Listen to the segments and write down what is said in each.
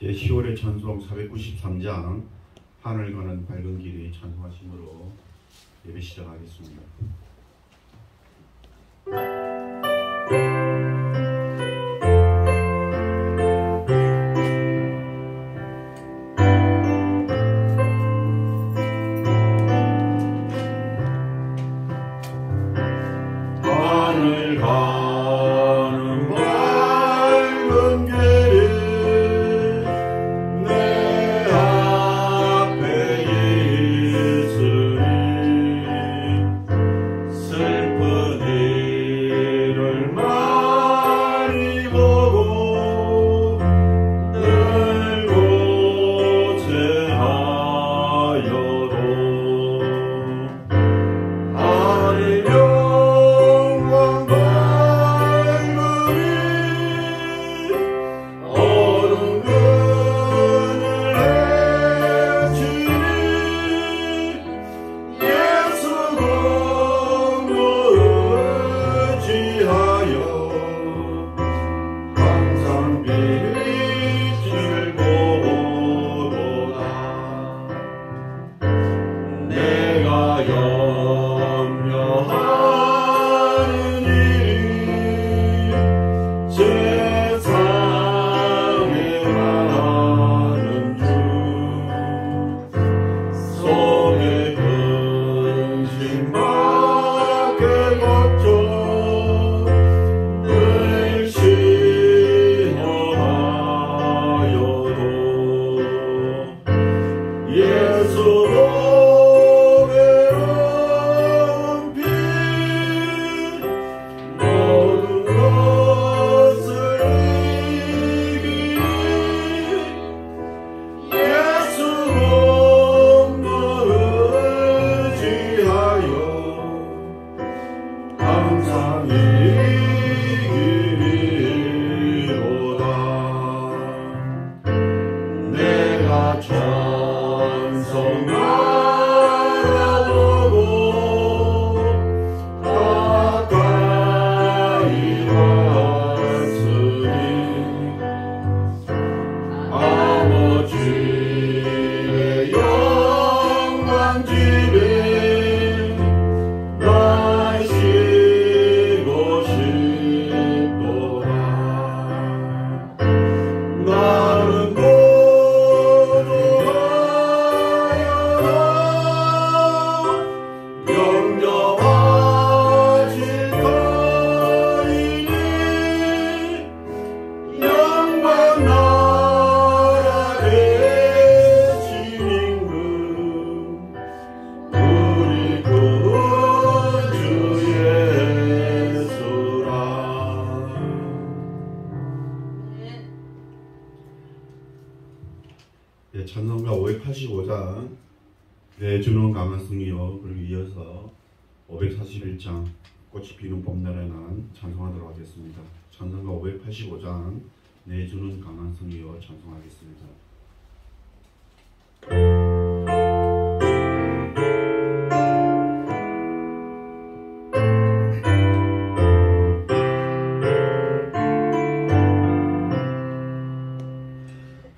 제10월의 찬송 493장 하늘 가는 밝은 길이 찬송하심으로 예배 시작하겠습니다. 하늘 가는 밝은 길이 내 앞에 있으니 슬픈 일을 많이 보고 늘 고생하여도 하늘 영광 밝으니 어두운 그늘 헤치니 예수 공로 의지하여 항상 빛을 보도다. 내가 염려하는 일이 세상에 많은 중 속에 근심밖에 걱정 늘 시험하여도 예수 보배로운 피 모든 것을 이기니 예수 공로 의지하여 항상 이기리로다. 내가 천성 바라보고 가까이 왔으니 아버지의 영광 집에 나 쉬고 싶도다. 나는 고도하여 영접하실 터이니 영광 나라 대신 임금 우리 구주 예수라. 찬송가 585장 내 주는 강한 승이요, 그리고 이어서 541장 꽃이 피는 봄날에 난 찬송하도록 하겠습니다. 찬송가 585장 내 주는 강한 승이요 찬송하겠습니다.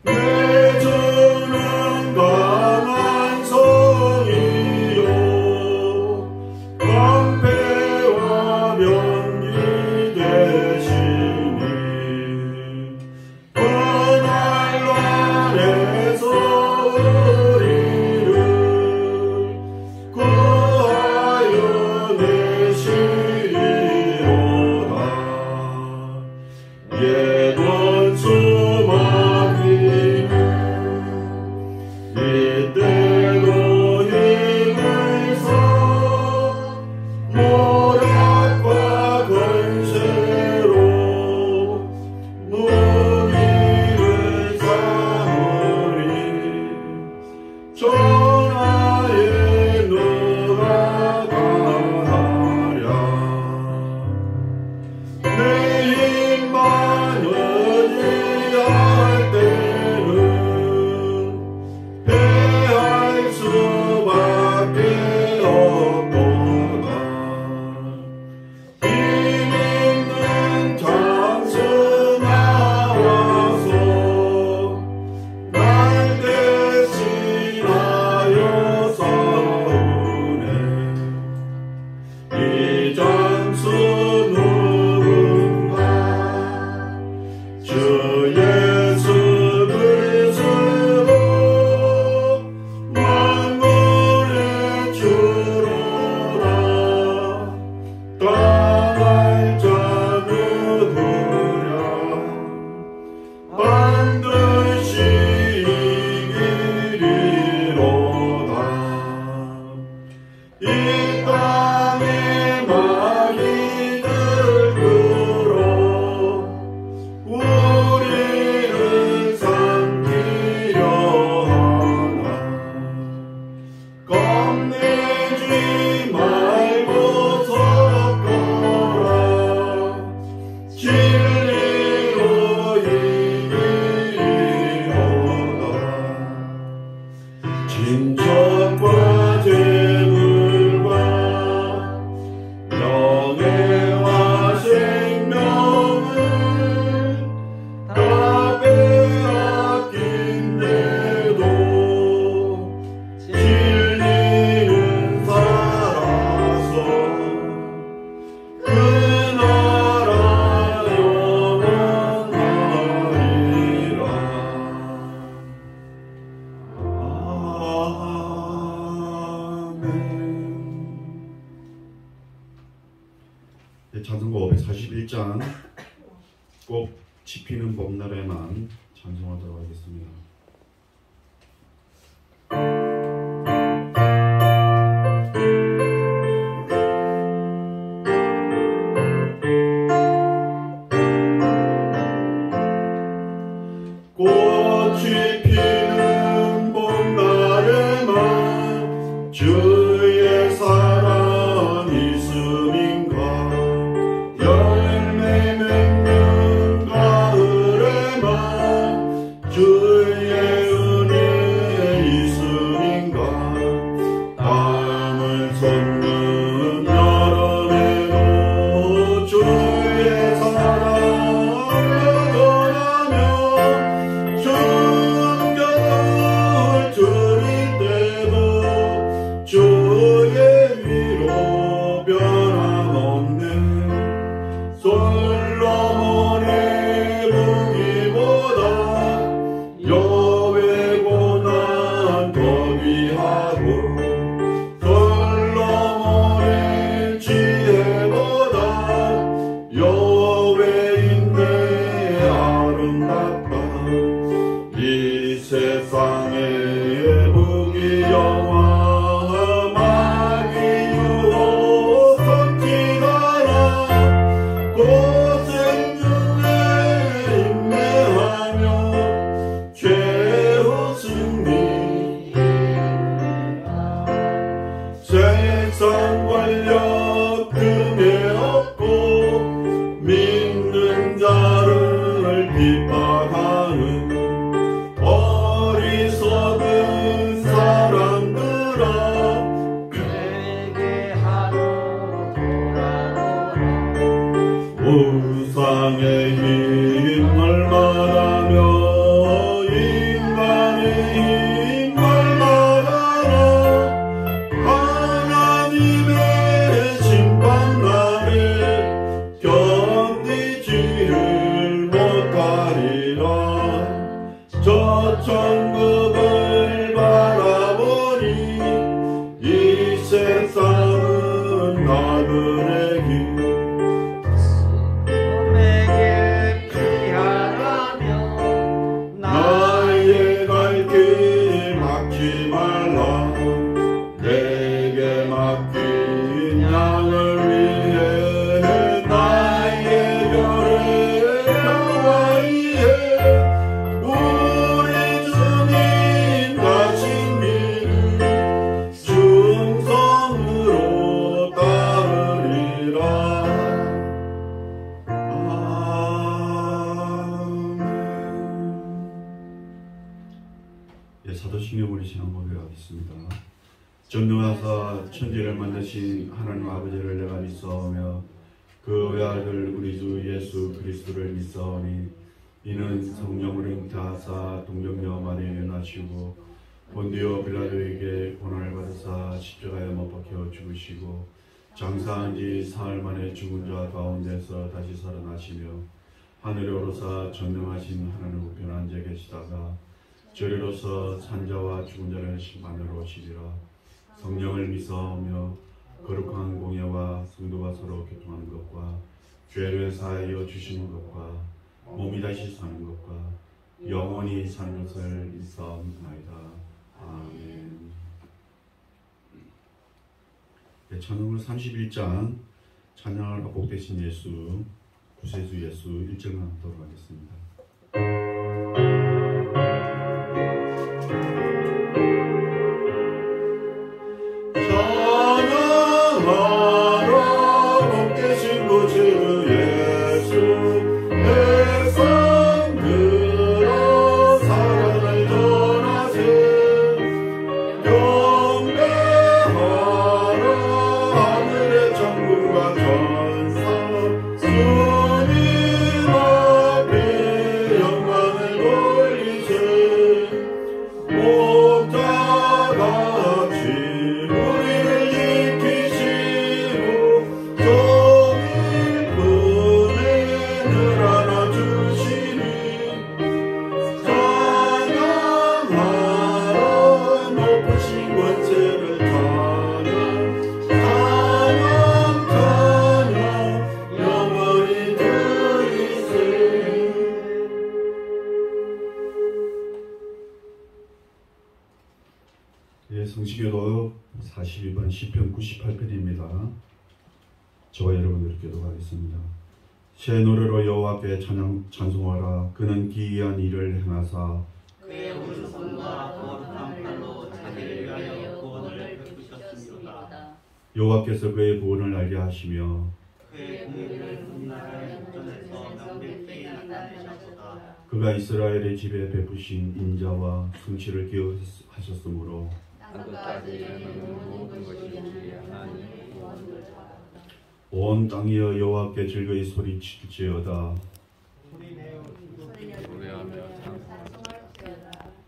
내 주는 강한 성이요 방패와 면기 되시니 그날과 찬송가 541장 꽃 피는 봄날에만 찬송하도록 하겠습니다. 꽃이 피는 봄날에만 주의 사랑 있음인가, 열매 맺는 가을에만 주의 은혜 있음인가, 땀을 솟는 여름에도 주의 사랑을 전하며 충격을 줄일 때도 주의 위로 변함없네. 솔로몬의 무기보다 여호와의 고난 더 귀하고, 솔로몬의 지혜보다 여호와의 인내 아름답다. 이 세상의 부귀영화 마귀 유혹 선지하라. 고생 중에 인내하며 최후 승리. 세상 권력 금에 없고 믿는 자를 핍박하는 어리석은 사람들아, 내게 하루 돌아오라. 우상의 힘을 말하며 인간의 힘을 말하라. 하나님의 심판날에 견디지를 못하리라. 저 천국을 바라보니 이 세상은 나그네 길. 내게 피하라며 나의 갈 길 막지 말라. 내게 맡긴 양을 위해 나의 별을 평화히해. 우리 주님 가신 길을 충성으로 따르리라. 아멘. 예, 사도신경을 지난 고백하겠습니다. 전능하사 천지를 만드신 하나님 아버지를 내가 믿사오며 그 외아들 우리 주 예수 그리스도를 믿사오니, 이는 성령으로 잉태하사 동정녀 마리아에 낳으시고 본디오 빌라도에게 고난을 받으사 십자가에 못 박혀 죽으시고 장사한 지 사흘 만에 죽은 자 가운데서 다시 살아나시며 하늘에 오르사 전능하신 하나님 우편 앉아 계시다가 저리로서 산자와 죽은 자를 심판하러 오시리라. 성령을 믿사오며 거룩한 공예와 성도가 서로 교통하는 것과 죄를 사하여 주시는 것과 몸이 다시 사는 것과 영원히 사는 것을 믿사옵나이다. 아멘. 네, 찬송을 31장 찬양을 복되신 예수 구세주 예수 1절만 하도록 하겠습니다. 성시교독 42번 시편 98편입니다. 저와 여러분들 기도하겠습니다. 새 노래로 여호와께 찬송하라. 그는 기이한 일을 행하사 그의 오른손과 거룩한 팔로 자기를 위하여 구원을 베푸셨습니다. 여호와께서 그의 구원을 알게 하시며 그의 공의를 훗날 역전에서 명백히 나타내셨도다. 그가 이스라엘의 집에 베푸신 인자와 성실을 기억하셨으므로 땅끝까지 모든 것이 하나님의 구원을 온 땅이여 여호와께 즐거이 소리칠지어다.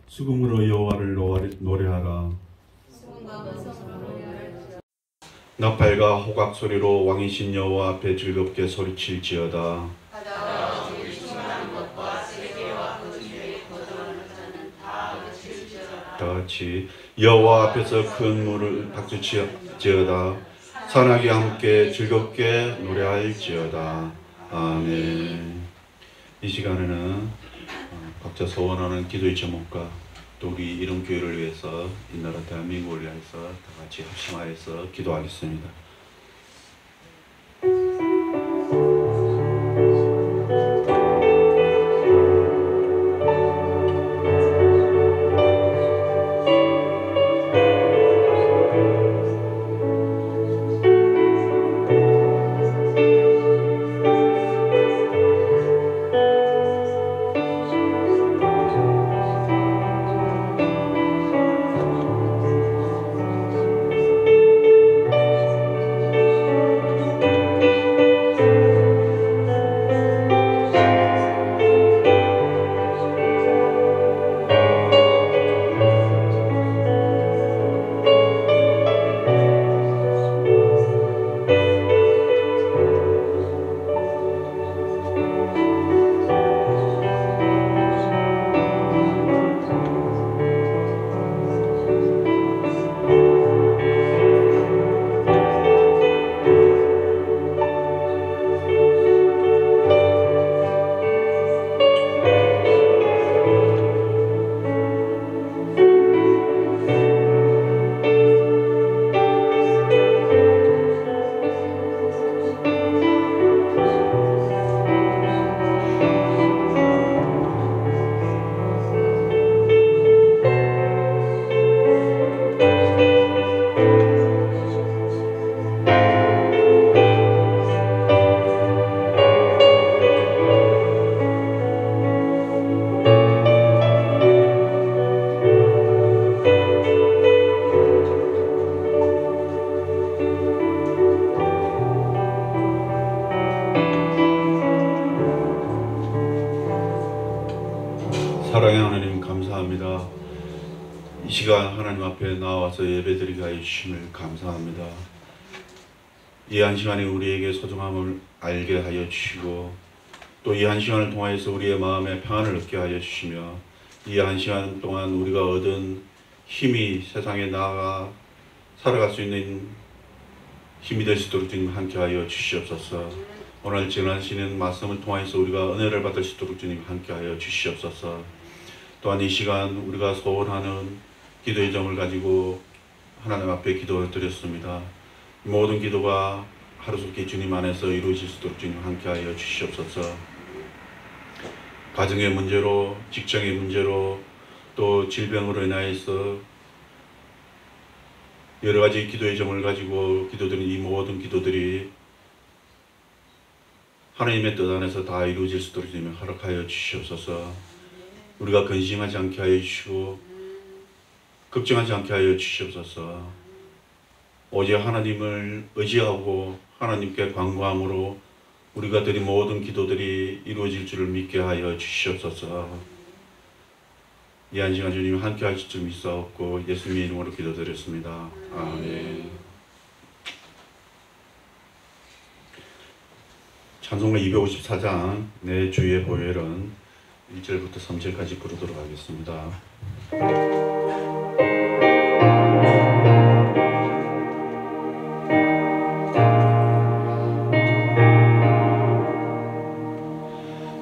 수금으로 여호와를 노래하라. 나팔과 호각 소리로 왕이신 여호와 앞에 즐겁게 소리칠지어다. 다같이 여호와 앞에서 큰 물을 박수치지어다. 산악이 함께 즐겁게 노래할지어다. 아멘. 이 시간에는 각자 소원하는 기도의 제목과 또 우리 이런 교회를 위해서 이 나라 대한민국을 위해서 다 같이 합심하여서 기도하겠습니다. 사랑의 하나님 감사합니다. 이 시간 하나님 앞에 나와서 예배드리게 하여 주심을 감사합니다. 이 한 시간에 우리에게 소중함을 알게 하여 주시고 또 이 한 시간을 통하여서 우리의 마음에 평안을 얻게 하여 주시며 이 한 시간 동안 우리가 얻은 힘이 세상에 나아가 살아갈 수 있는 힘이 될 수 있도록 주님 함께하여 주시옵소서. 오늘 전하시는 말씀을 통해서 우리가 은혜를 받을 수 있도록 주님 함께하여 주시옵소서. 또한 이 시간 우리가 소원하는 기도의 점을 가지고 하나님 앞에 기도를 드렸습니다. 모든 기도가 하루속히 주님 안에서 이루어질 수 있도록 주님 함께하여 주시옵소서. 가정의 문제로, 직장의 문제로, 또 질병으로 인하여서 여러 가지 기도의 점을 가지고 기도드린 이 모든 기도들이 하나님의 뜻 안에서 다 이루어질 수 있도록 주님 허락하여 주시옵소서. 우리가 근심하지 않게 하여 주시고 걱정하지 않게 하여 주시옵소서. 오직 하나님을 의지하고 하나님께 간구함으로 우리가 드린 모든 기도들이 이루어질 줄을 믿게 하여 주시옵소서. 이 한 시간 주님 함께 하실 줄 믿사옵고 예수님의 이름으로 기도드렸습니다. 아멘. 찬송가 254장 내 주의 보혈은 1절부터 3절까지 부르도록 하겠습니다.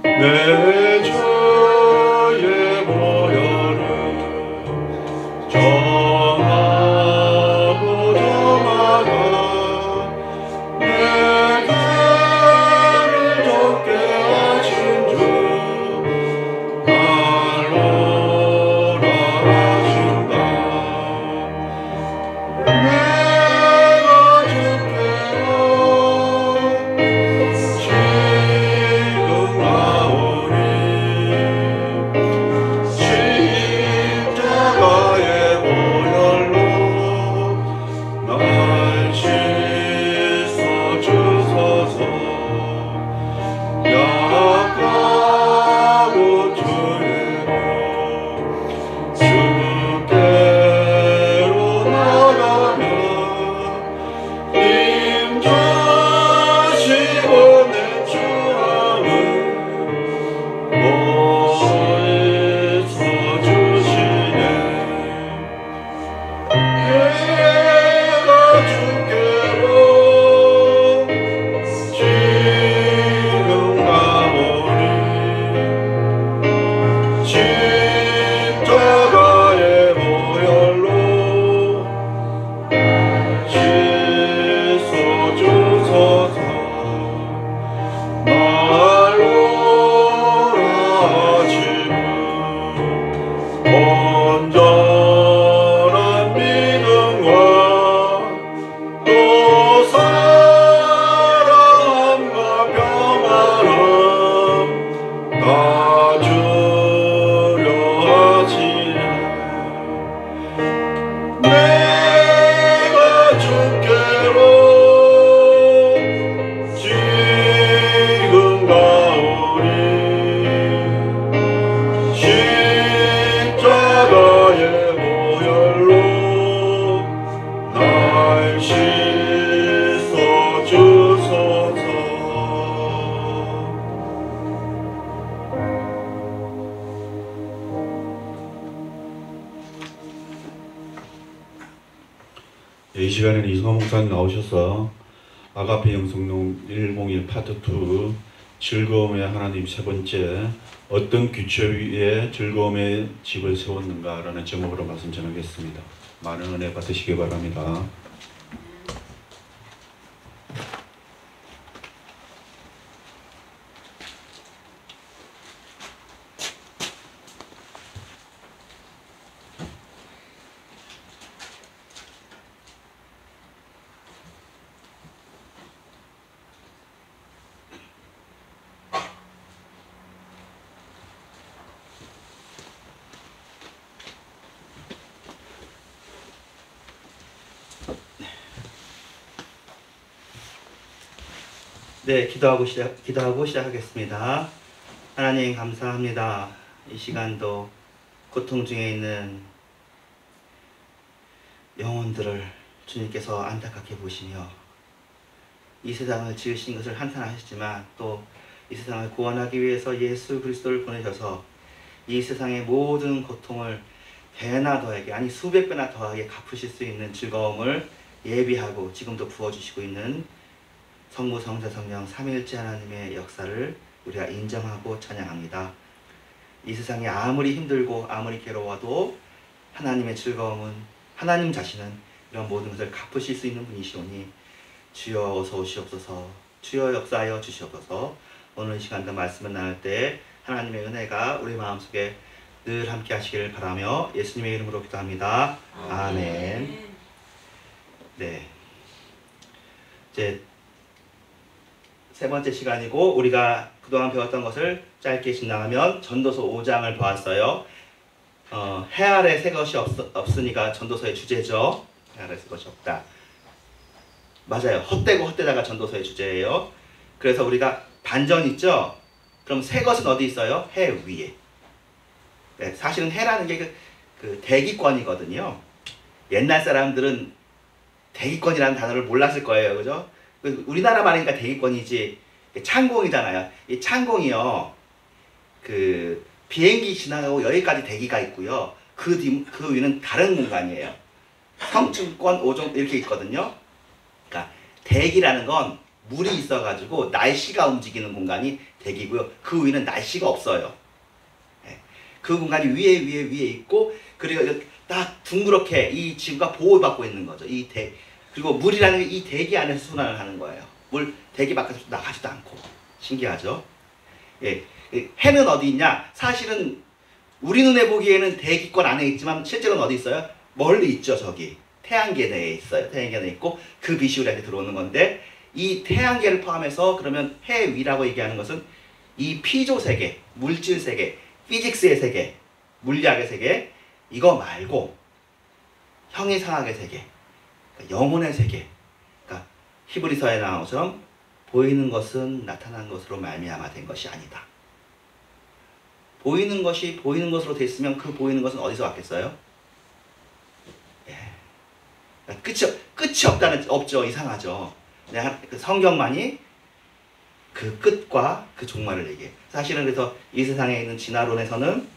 내 주의 보혈은 정하고 정하가 내 죄를 덮게 하신 주 날로라 하신다. 내가 주께로 지금 나오니 십자가의 보혈로 날 씻어 주소서. 약하고 주의로 주께로 나가며 힘주시고 내 주함은 멋있어 주시네. 내가 주께로 지금 가오니 십자가의 보혈로 씻어 주소서. 날로라 하심은 온전한 믿음과 또 사랑함과 평안함 다 주려 하시네. 내가 주께로 지금 가오니 십자가의 보혈로 날 씻어 주소서. 이 시간에는 이성호 목사님 나오셔서 아가페 영성론 101 파트 2 즐거움의 하나님 세 번째 어떤 규칙 위에 즐거움의 집을 세웠는가라는 제목으로 말씀 전하겠습니다. 많은 은혜 받으시기 바랍니다. 네, 기도하고 시작하겠습니다. 하나님 감사합니다. 이 시간도 고통 중에 있는 영혼들을 주님께서 안타깝게 보시며 이 세상을 지으신 것을 한탄하셨지만 또 이 세상을 구원하기 위해서 예수 그리스도를 보내셔서 이 세상의 모든 고통을 배나 더하게, 아니 수백 배나 더하게 갚으실 수 있는 즐거움을 예비하고 지금도 부어주시고 있는 성부, 성자, 성령 삼위일체 하나님의 역사를 우리가 인정하고 찬양합니다. 이 세상이 아무리 힘들고 아무리 괴로워도 하나님의 즐거움은, 하나님 자신은 이런 모든 것을 갚으실 수 있는 분이시오니 주여 어서 오시옵소서. 주여 역사하여 주시옵소서. 오늘 이 시간도 말씀을 나눌 때 하나님의 은혜가 우리 마음속에 늘 함께 하시기를 바라며 예수님의 이름으로 기도합니다. 아멘. 네, 이제 세 번째 시간이고 우리가 그동안 배웠던 것을 짧게 진행하면 전도서 5장을 보았어요. 해 아래 새 것이 없으니까 전도서의 주제죠. 해 아래 새 것이 없다. 맞아요. 헛되고 헛되다가 전도서의 주제예요. 그래서 우리가 반전 있죠. 그럼 새 것은 어디 있어요? 해 위에. 네, 사실은 해라는 게 그 대기권이거든요. 옛날 사람들은 대기권이라는 단어를 몰랐을 거예요. 그죠? 우리나라 말이니까 대기권이지 창공이잖아요. 이 창공이요. 그 비행기 지나가고 여기까지 대기가 있고요. 그 위는 다른 공간이에요. 성층권, 5종 이렇게 있거든요. 그러니까 대기라는 건 물이 있어가지고 날씨가 움직이는 공간이 대기고요. 그 위는 날씨가 없어요. 네. 그 공간이 위에 있고 그리고 딱 둥그렇게 이 지구가 보호받고 있는 거죠. 그리고 물이라는 게 이 대기 안에서 순환을 하는 거예요. 물 대기 밖에서 나가지도 않고. 신기하죠? 예. 해는 어디 있냐? 사실은 우리 눈에 보기에는 대기권 안에 있지만 실제로는 어디 있어요? 멀리 있죠. 저기 태양계 내에 있어요. 태양계 내에 있고 그 빛이 우리한테 들어오는 건데 이 태양계를 포함해서 그러면 해 위라고 얘기하는 것은 이 피조 세계, 물질 세계, 피직스의 세계, 물리학의 세계 이거 말고 형이상학의 세계, 영혼의 세계, 그러니까 히브리서에 나온 것처럼 보이는 것은 나타난 것으로 말미암아 된 것이 아니다. 보이는 것이 보이는 것으로 돼 있으면 그 보이는 것은 어디서 왔겠어요? 예. 끝이 없죠. 이상하죠. 성경만이 그 끝과 그 종말을 얘기해요. 사실은 그래서 이 세상에 있는 진화론에서는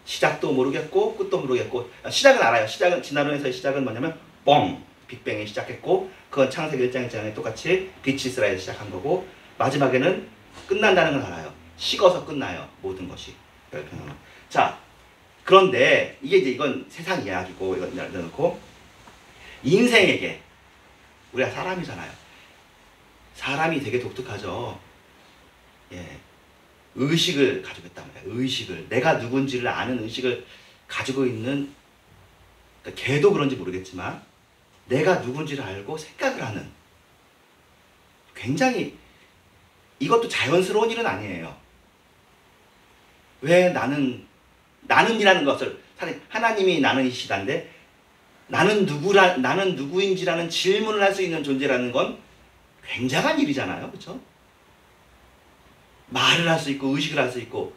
시작도 모르겠고 끝도 모르겠고 시작은 알아요. 진화론에서의 시작은 뭐냐면 빅뱅이 시작했고 그건 창세기 1장 1장에 똑같이 빛이 이스라엘에서 시작한 거고 마지막에는 끝난다는 건 알아요. 식어서 끝나요. 모든 것이. 자, 그런데 이건 세상 이야기고 이건 내놓고 인생에게 우리가 사람이잖아요. 사람이 되게 독특하죠. 예. 의식을 가지고 있단 말이에요. 의식을. 내가 누군지를 아는 의식을 가지고 있는, 그러니까 걔도 그런지 모르겠지만 내가 누군지를 알고 생각을 하는, 굉장히 이것도 자연스러운 일은 아니에요. 왜 나는이라는 것을, 사실 하나님이 나는이시다는데 나는 누구인지라는 질문을 할 수 있는 존재라는 건 굉장한 일이잖아요. 그렇죠? 말을 할 수 있고 의식을 할 수 있고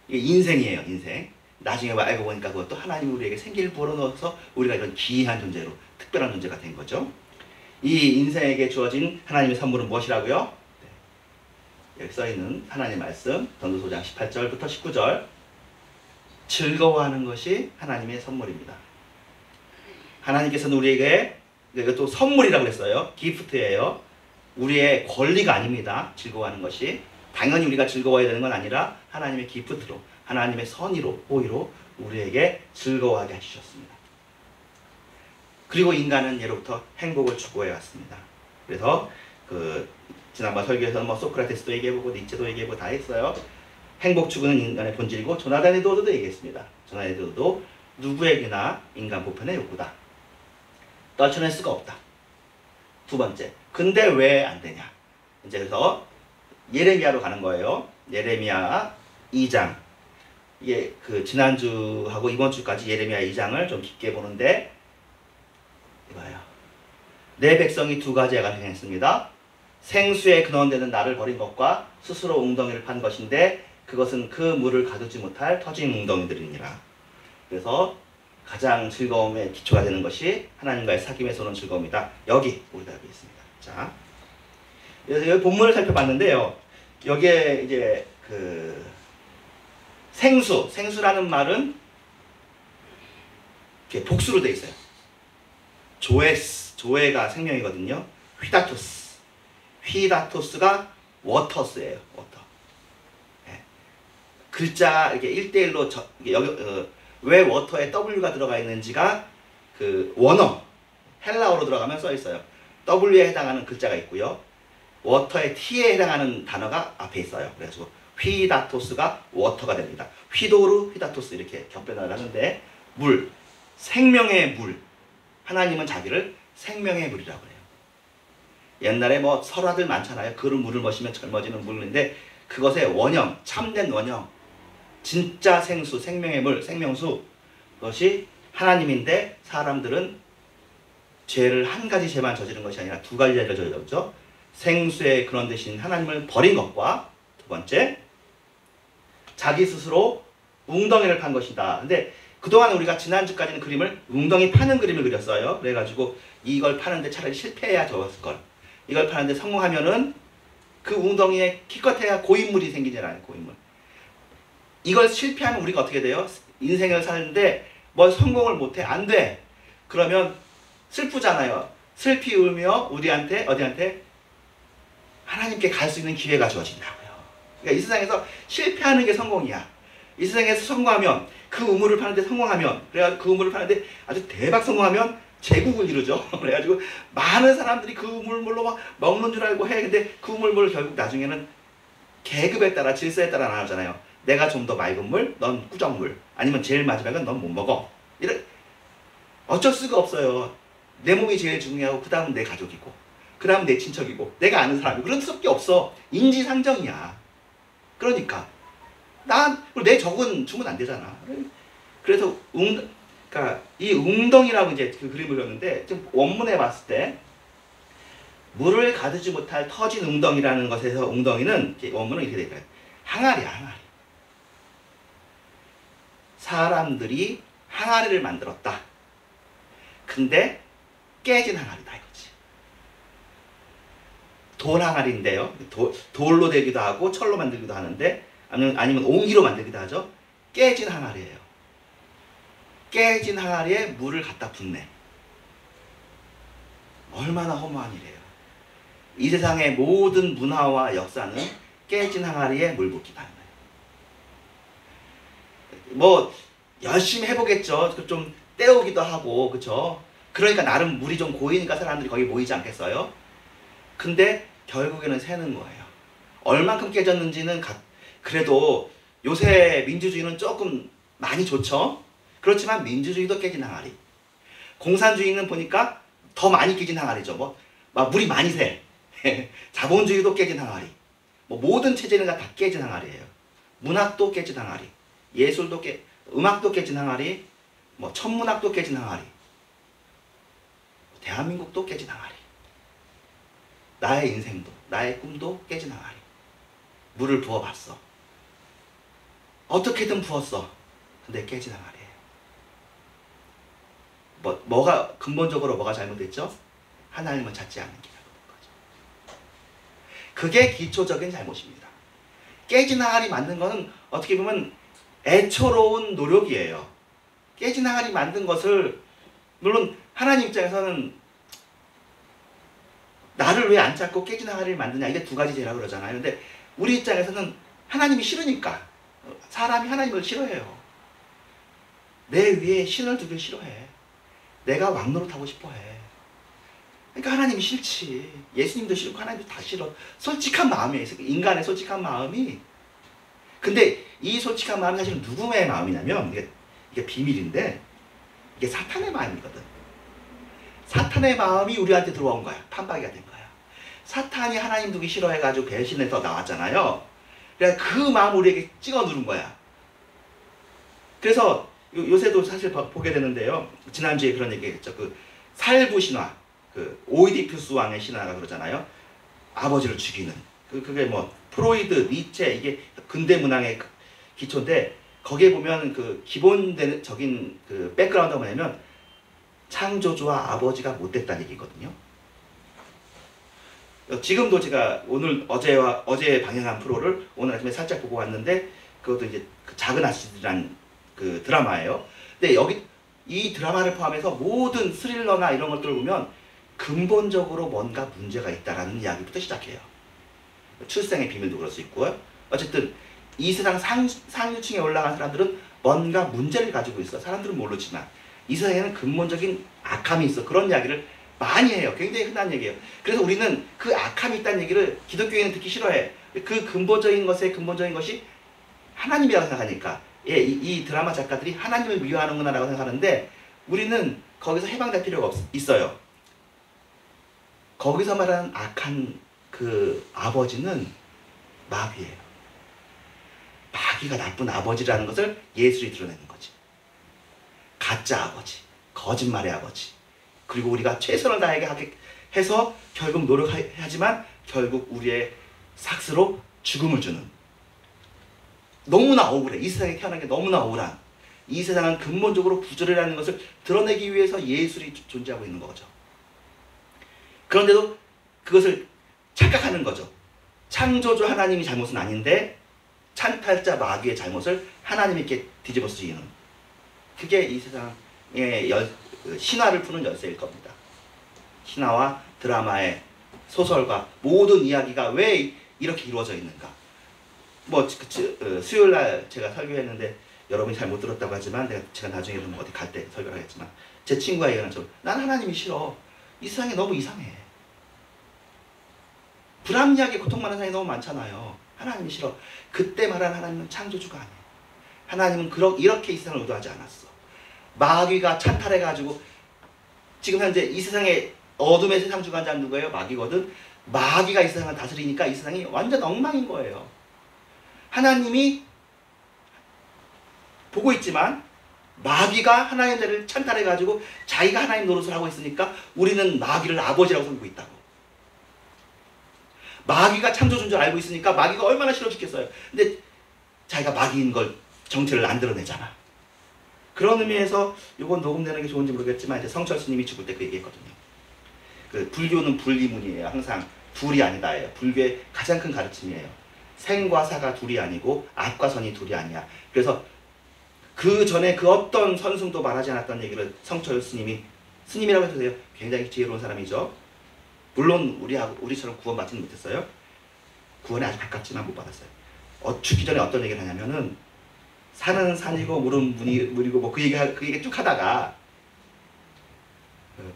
이게 인생이에요. 인생. 나중에 알고 보니까 그것도 하나님이 우리에게 생기를 불어넣어서 우리가 이런 기이한 존재로 특별한 존재가 된 거죠. 이 인생에게 주어진 하나님의 선물은 무엇이라고요? 네. 여기 써있는 하나님의 말씀 전도서 5장 18절부터 19절 즐거워하는 것이 하나님의 선물입니다. 하나님께서는 우리에게 이것도 선물이라고 했어요. 기프트예요. 우리의 권리가 아닙니다. 즐거워하는 것이. 당연히 우리가 즐거워야 되는 건 아니라 하나님의 기프트로, 하나님의 선의로, 호의로 우리에게 즐거워하게 해주셨습니다. 그리고 인간은 예로부터 행복을 추구해 왔습니다. 그래서 지난번 설교에서는 소크라테스도 얘기해보고 니체도 얘기해보고 다 했어요. 행복 추구는 인간의 본질이고 조나단 에드워드도 얘기했습니다. 조나단 에드워드도 누구에게나 인간 보편의 욕구다. 떨쳐낼 수가 없다. 두 번째, 근데 왜 안 되냐? 이제 그래서 예레미야로 가는 거예요. 예레미야 2장. 이게 지난주하고 이번 주까지 예레미야 2장을 좀 깊게 보는데 이거예요. 내 백성이 두 가지가 행했습니다. 생수에 근원되는 나를 버린 것과 스스로 웅덩이를 판 것인데 그것은 그 물을 가두지 못할 터진 웅덩이들이니라. 그래서 가장 즐거움의 기초가 되는 것이 하나님과의 사귐에서 오는 즐거움이다. 여기 우리가 여기 있습니다. 자, 그래서 여기 본문을 살펴봤는데요. 여기에 이제 그 생수라는 말은 이렇게 복수로 돼 있어요. 조에가 생명이거든요. 휘다토스가 워터스예요. 워터. 네. 글자 이렇게 1대1로 여기 왜 워터에 W가 들어가 있는지가 그 원어 헬라어로 들어가면 써 있어요. W에 해당하는 글자가 있고요. 워터의 T에 해당하는 단어가 앞에 있어요. 그래서 휘다토스가 워터가 됩니다. 휘도르, 휘다토스 이렇게 겹변을 하는데 물, 생명의 물. 하나님은 자기를 생명의 물이라고 그래요. 옛날에 뭐 설화들 많잖아요. 그런 물을 마시면 젊어지는 물인데 그것의 원형, 참된 원형, 진짜 생수, 생명의 물, 생명수 그것이 하나님인데 사람들은 죄를 한 가지 죄만 저지른 것이 아니라 두 가지 죄를 저질렀죠. 생수의 그런 대신 하나님을 버린 것과 두 번째 자기 스스로 웅덩이를 판 것이다. 근데 그동안 우리가 지난주까지는 그림을 웅덩이 파는 그림을 그렸어요. 그래가지고 이걸 파는데 차라리 실패해야 좋았을 걸. 이걸 파는데 성공하면은 그 웅덩이에 기껏해야 고인물이 생기잖아요. 고인물. 이걸 실패하면 우리가 어떻게 돼요? 인생을 사는데 뭘 성공을 못해. 안 돼. 그러면 슬프잖아요. 슬피 울며 우리한테 어디한테? 하나님께 갈 수 있는 기회가 주어진다고요. 그러니까 이 세상에서 실패하는 게 성공이야. 이 세상에서 성공하면 그 우물을 파는데 성공하면 그래가지고 그 우물을 파는데 아주 대박 성공하면 제국을 이루죠. 그래가지고 많은 사람들이 그 우물물로 막 먹는 줄 알고 해. 근데 그 우물물을 결국 나중에는 계급에 따라 질서에 따라 나누잖아요. 내가 좀 더 맑은 물, 넌 꾸정물. 아니면 제일 마지막은 넌 못 먹어. 어쩔 수가 없어요. 내 몸이 제일 중요하고 그 다음은 내 가족이고 그 다음은 내 친척이고 내가 아는 사람이고 그럴 수밖에 없어. 인지상정이야. 그러니까 내 적은 주면 안 되잖아. 그래서 그러니까 이 웅덩이라고 이제 그 그림을 그렸는데 지금 원문에 봤을 때 물을 가두지 못할 터진 웅덩이라는 것에서 웅덩이는 원문은 이렇게 되어요. 항아리야, 항아리. 사람들이 항아리를 만들었다. 근데 깨진 항아리다 이거지. 돌 항아리인데요. 돌로 되기도 하고 철로 만들기도 하는데 아니면 옹기로 만들기도 하죠. 깨진 항아리예요. 깨진 항아리에 물을 갖다 붓네. 얼마나 허무한 일이에요. 이 세상의 모든 문화와 역사는 깨진 항아리에 물 붓기다 하는 거예요. 뭐 열심히 해보겠죠. 좀 때우기도 하고 그쵸. 그러니까 나름 물이 좀 고이니까 사람들이 거기 모이지 않겠어요. 근데 결국에는 새는 거예요. 얼만큼 깨졌는지는 그래도 요새 민주주의는 조금 많이 좋죠. 그렇지만 민주주의도 깨진 항아리. 공산주의는 보니까 더 많이 깨진 항아리죠. 막 물이 많이 새. 자본주의도 깨진 항아리. 모든 체제는 다 깨진 항아리예요. 문학도 깨진 항아리. 예술도 음악도 깨진 항아리. 천문학도 깨진 항아리. 대한민국도 깨진 항아리. 나의 인생도, 나의 꿈도 깨진 항아리. 물을 부어봤어. 어떻게든 부었어. 근데 깨진 항아리예요. 근본적으로 뭐가 잘못됐죠? 하나님을 찾지 않는 게 잘못된 거죠. 그게 기초적인 잘못입니다. 깨진 항아리 만든 거는 어떻게 보면 애초로운 노력이에요. 깨진 항아리 만든 것을 물론 하나님 입장에서는 나를 왜 안 찾고 깨진 항아리를 만드냐 이게 두 가지 죄라고 그러잖아요. 근데 우리 입장에서는 하나님이 싫으니까 사람이 하나님을 싫어해요. 내 위에 신을 두길 싫어해. 내가 왕노릇하고 싶어해. 그러니까 하나님이 싫지. 예수님도 싫고 하나님도 다 싫어. 솔직한 마음이에요. 인간의 솔직한 마음이. 근데 이 솔직한 마음이 사실은 누구의 마음이냐면 이게 비밀인데 이게 사탄의 마음이거든. 사탄의 마음이 우리한테 들어온 거야. 판박이가 된 거야. 사탄이 하나님 두기 싫어해가지고 배신해서 나왔잖아요. 그래서 그 마음을 우리에게 찍어 누른 거야. 그래서 요새도 사실 보게 되는데요. 지난주에 그런 얘기 했죠. 그 살부 신화, 그 오이디푸스 왕의 신화라고 그러잖아요. 아버지를 죽이는. 그게 프로이드, 니체 이게 근대 문학의 기초인데 거기에 보면 그 기본적인 그 백그라운드가 뭐냐면 창조주와 아버지가 못됐다는 얘기거든요. 지금도 제가 어제 방영한 프로를 오늘 아침에 살짝 보고 왔는데, 그것도 이제 그 작은 아씨들이란 그 드라마예요. 근데 여기 이 드라마를 포함해서 모든 스릴러나 이런 것들을 보면 근본적으로 뭔가 문제가 있다라는 이야기부터 시작해요. 출생의 비밀도 그럴 수 있고요. 어쨌든 이 세상 상류층에 올라간 사람들은 뭔가 문제를 가지고 있어. 사람들은 모르지만 이 세상에는 근본적인 악함이 있어. 그런 이야기를 많이 해요. 굉장히 흔한 얘기예요. 그래서 우리는 그 악함이 있다는 얘기를 기독교인은 듣기 싫어해. 그 근본적인 것이 하나님이라고 생각하니까, 예, 이 드라마 작가들이 하나님을 미워하는구나라고 생각하는데, 우리는 거기서 해방될 필요가 있어요. 거기서 말하는 악한 그 아버지는 마귀예요. 마귀가 나쁜 아버지라는 것을 예술이 드러내는 거지. 가짜 아버지, 거짓말의 아버지. 그리고 우리가 최선을 다하게 해서 결국 노력하지만 결국 우리의 삭스로 죽음을 주는, 너무나 억울해. 이 세상에 태어난 게 너무나 억울한, 이 세상은 근본적으로 부조리라는 것을 드러내기 위해서 예술이 존재하고 있는 거죠. 그런데도 그것을 착각하는 거죠. 창조주 하나님이 잘못은 아닌데 찬탈자 마귀의 잘못을 하나님께 뒤집어 쓰이는, 그게 이 세상의 신화를 푸는 열쇠일 겁니다. 신화와 드라마의 소설과 모든 이야기가 왜 이렇게 이루어져 있는가. 수요일날 제가 설교했는데 여러분이 잘 못 들었다고 하지만 제가 나중에 어디 갈 때 설교를 하겠지만, 제 친구가 얘기하는 것처럼 난 하나님이 싫어. 이 세상이 너무 이상해. 불합리하게 고통받는 사람이 너무 많잖아요. 하나님이 싫어. 그때 말한 하나님은 창조주가 아니에요. 하나님은 이렇게 이 세상을 의도하지 않았어. 마귀가 찬탈해가지고 지금 현재 이 세상에 어둠의 세상 주관자는 누구예요? 마귀거든. 마귀가 이 세상을 다스리니까 이 세상이 완전 엉망인 거예요. 하나님이 보고 있지만 마귀가 하나님의 자리를 찬탈해가지고 자기가 하나님 노릇을 하고 있으니까 우리는 마귀를 아버지라고 섬기고 있다고. 마귀가 창조주인 줄 알고 있으니까 마귀가 얼마나 싫어 죽겠어요. 근데 자기가 마귀인 걸 정체를 안 드러내잖아. 그런 의미에서 이건 녹음되는 게 좋은지 모르겠지만 이제 성철 스님이 죽을 때 그 얘기했거든요. 그 불교는 분리문이에요. 항상 둘이 아니다예요. 불교의 가장 큰 가르침이에요. 생과 사가 둘이 아니고 악과 선이 둘이 아니야. 그래서 그 전에 그 어떤 선승도 말하지 않았던 얘기를 성철 스님이라고 해도 굉장히 지혜로운 사람이죠. 물론 우리처럼 구원받지는 못했어요. 구원에 아주 가깝지만 못 받았어요. 죽기 전에 어떤 얘기를 하냐면은 산은 산이고 물은 물이고 뭐 그 얘기 쭉 하다가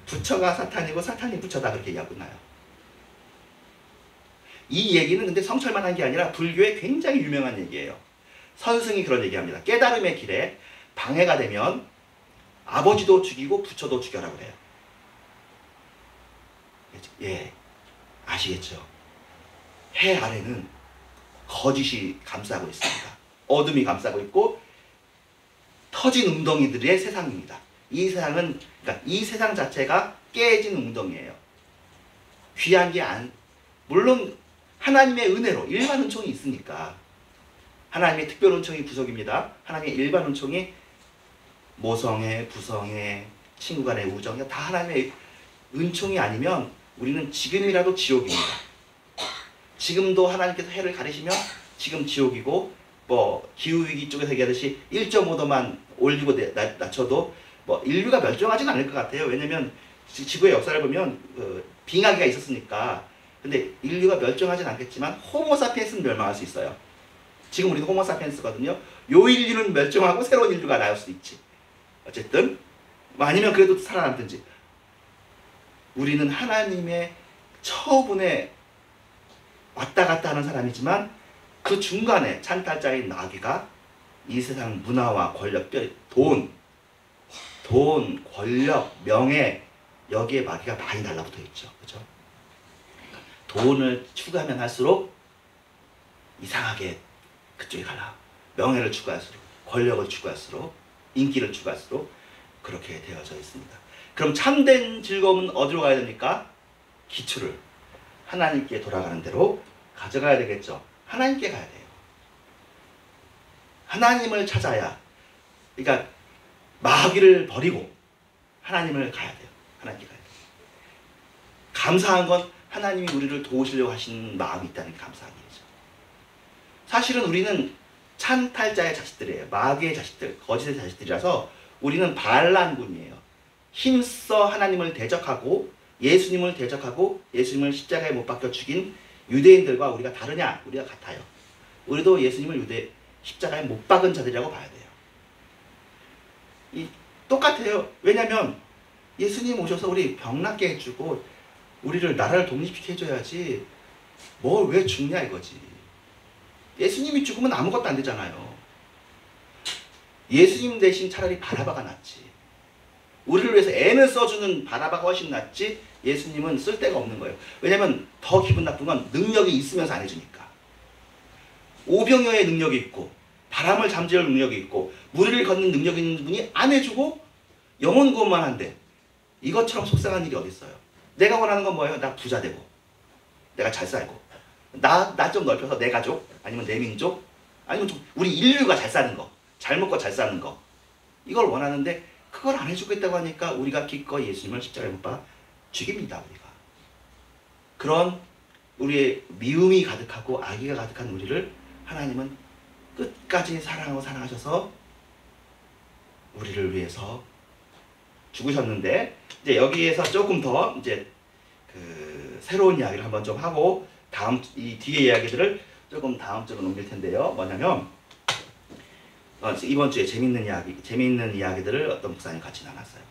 부처가 사탄이고 사탄이 부처다 그렇게 얘기하고 나요. 이 얘기는 근데 성철만 한 게 아니라 불교에 굉장히 유명한 얘기예요. 선승이 그런 얘기합니다. 깨달음의 길에 방해가 되면 아버지도 죽이고 부처도 죽여라 그래요. 예, 아시겠죠? 해 아래는 거짓이 감싸고 있습니다. 어둠이 감싸고 있고 터진 웅덩이들의 세상입니다. 이 세상은, 그러니까 이 세상 자체가 깨진 웅덩이에요. 귀한 게 물론 하나님의 은혜로 일반 은총이 있으니까, 하나님의 특별 은총이 부족입니다. 하나님의 일반 은총이 모성애, 부성애, 친구 간의 우정, 다 하나님의 은총이 아니면 우리는 지금이라도 지옥입니다. 지금도 하나님께서 해를 가리시면 지금 지옥이고, 뭐 기후위기 쪽에서 얘기하듯이 1.5도만 올리고 낮춰도 뭐 인류가 멸종하지는 않을 것 같아요. 왜냐면 지구의 역사를 보면 빙하기가 있었으니까. 근데 인류가 멸종하진 않겠지만 호모사피엔스는 멸망할 수 있어요. 지금 우리는 호모사피엔스거든요. 요 인류는 멸종하고 새로운 인류가 나올 수도 있지. 어쨌든 아니면 그래도 살아남든지. 우리는 하나님의 처분에 왔다 갔다 하는 사람이지만 그 중간에 찬탈자인 마귀가 이 세상 문화와 권력, 돈, 권력, 명예, 여기에 마귀가 많이 달라붙어 있죠. 그죠? 돈을 추구하면 할수록 이상하게 그쪽에 가라. 명예를 추구할수록, 권력을 추구할수록, 인기를 추구할수록 그렇게 되어져 있습니다. 그럼 참된 즐거움은 어디로 가야 됩니까? 기초를 하나님께 돌아가는 대로 가져가야 되겠죠. 하나님께 가야 돼요. 하나님을 찾아야, 그러니까 마귀를 버리고 하나님을 가야 돼요. 하나님께 가야 돼요. 감사한 건 하나님이 우리를 도우시려고 하시는 마음이 있다는 게 감사한 일이죠. 사실은 우리는 찬탈자의 자식들이에요. 마귀의 자식들, 거짓의 자식들이라서 우리는 반란군이에요. 힘써 하나님을 대적하고 예수님을 대적하고 예수님을 십자가에 못 박혀 죽인 유대인들과 우리가 다르냐? 우리가 같아요. 우리도 예수님을 십자가에 못 박은 자들이라고 봐야 돼요. 똑같아요. 왜냐하면 예수님 오셔서 우리 병 낫게 해주고 우리를 나라를 독립시켜 해줘야지 뭘 왜 죽냐 이거지. 예수님이 죽으면 아무것도 안 되잖아요. 예수님 대신 차라리 바라바가 낫지. 우리를 위해서 애를 써주는 바라바가 훨씬 낫지 예수님은 쓸데가 없는 거예요. 왜냐하면 더 기분 나쁜 건 능력이 있으면서 안 해주니까. 오병이어의 능력이 있고 바람을 잠재울 능력이 있고 물을 걷는 능력이 있는 분이 안 해주고 영혼 구원만 한데 이것처럼 속상한 일이 어디 있어요. 내가 원하는 건 뭐예요? 나 부자 되고 내가 잘 살고 나 좀 넓혀서 내 가족 아니면 내 민족 아니면 좀 우리 인류가 잘 사는 거 잘 먹고 잘 사는 거 이걸 원하는데 그걸 안 해주겠다고 하니까 우리가 기꺼이 예수님을 십자가에 못 박아 죽입니다. 우리가 그런 우리의 미움이 가득하고 악의가 가득한 우리를 하나님은 끝까지 사랑하고 사랑하셔서 우리를 위해서 죽으셨는데 이제 여기에서 조금 더 이제 그 새로운 이야기를 한번 좀 하고 이 뒤에 이야기들을 조금 다음 주로 넘길 텐데요. 뭐냐면 이번 주에 재밌는 이야기들을 어떤 목사님 같이 나눴어요.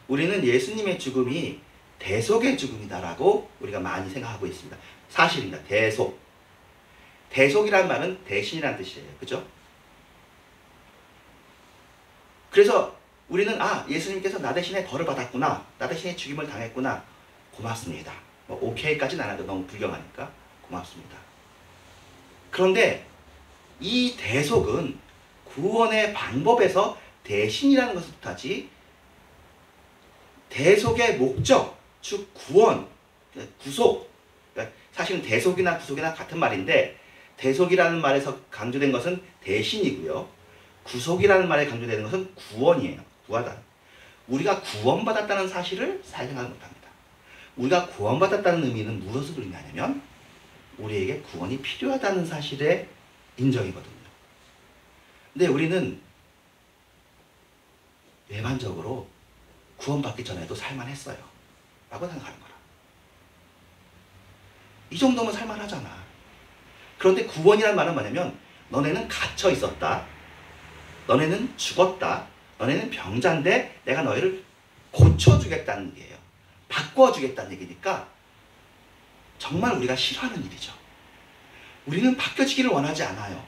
우리는 예수님의 죽음이 대속의 죽음이다라고 우리가 많이 생각하고 있습니다. 사실입니다. 대속이라는 말은 대신이라는 뜻이에요. 그죠? 그래서 우리는 예수님께서 나 대신에 벌을 받았구나. 나 대신에 죽임을 당했구나. 고맙습니다. 뭐 오케이까지는 안 해도 너무 불경하니까 고맙습니다. 그런데 이 대속은 구원의 방법에서 대신이라는 것을 뜻하지 대속의 목적, 즉 구원, 구속 사실은 대속이나 구속이나 같은 말인데 대속이라는 말에서 강조된 것은 대신이고요. 구속이라는 말에 강조되는 것은 구원이에요. 구하다. 우리가 구원받았다는 사실을 생각을 못합니다. 우리가 구원받았다는 의미는 무엇을 의미하냐면 우리에게 구원이 필요하다는 사실의 인정이거든요. 근데 우리는 일반적으로 구원받기 전에도 살만했어요 라고 생각하는 거라. 이 정도면 살만하잖아. 그런데 구원이라는 말은 뭐냐면 너네는 갇혀 있었다. 너네는 죽었다. 너네는 병자인데 내가 너희를 고쳐주겠다는 얘기예요. 바꿔주겠다는 얘기니까 정말 우리가 싫어하는 일이죠. 우리는 바뀌어지기를 원하지 않아요.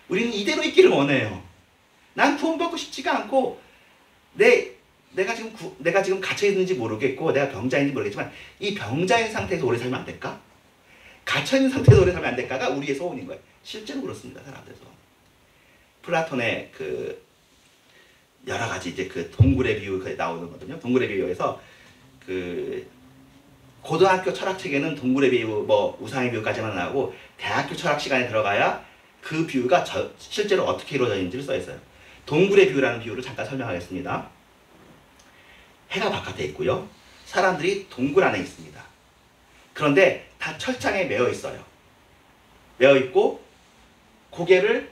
우리는 이대로 있기를 원해요. 난 구원받고 싶지가 않고 내가 지금 갇혀있는지 모르겠고 내가 병자인지 모르겠지만 이 병자인 상태에서 오래 살면 안 될까? 갇혀있는 상태에서 오래 살면 안 될까가 우리의 소원인 거예요. 실제로 그렇습니다. 사람들에서. 플라톤의 그 여러 가지 이제 그 동굴의 비유가 나오는 거거든요. 동굴의 비유에서 그 고등학교 철학책에는 동굴의 비유, 뭐 우상의 비유까지만 나오고 대학교 철학 시간에 들어가야 그 비유가 실제로 어떻게 이루어졌는지를 써 있어요. 동굴의 비유라는 비유를 잠깐 설명하겠습니다. 해가 바깥에 있고요. 사람들이 동굴 안에 있습니다. 그런데 다 철창에 매여 있어요. 매여 있고 고개를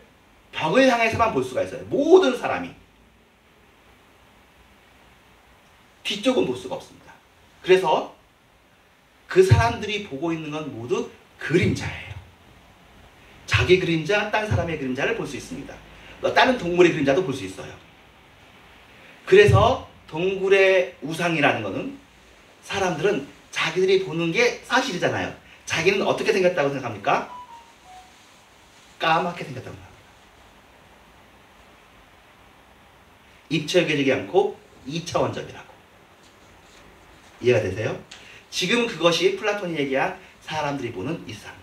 벽을 향해서만 볼 수가 있어요. 모든 사람이. 뒤쪽은 볼 수가 없습니다. 그래서 그 사람들이 보고 있는 건 모두 그림자예요. 자기 그림자, 딴 사람의 그림자를 볼 수 있습니다. 다른 동물의 그림자도 볼 수 있어요. 그래서 동굴의 우상이라는 것은 사람들은 자기들이 보는 게 사실이잖아요. 자기는 어떻게 생겼다고 생각합니까? 까맣게 생겼다고 생각합니다. 입체적이지 않고 2차원적이라고. 이해가 되세요? 지금 그것이 플라톤이 얘기한 사람들이 보는 이 세상이에요.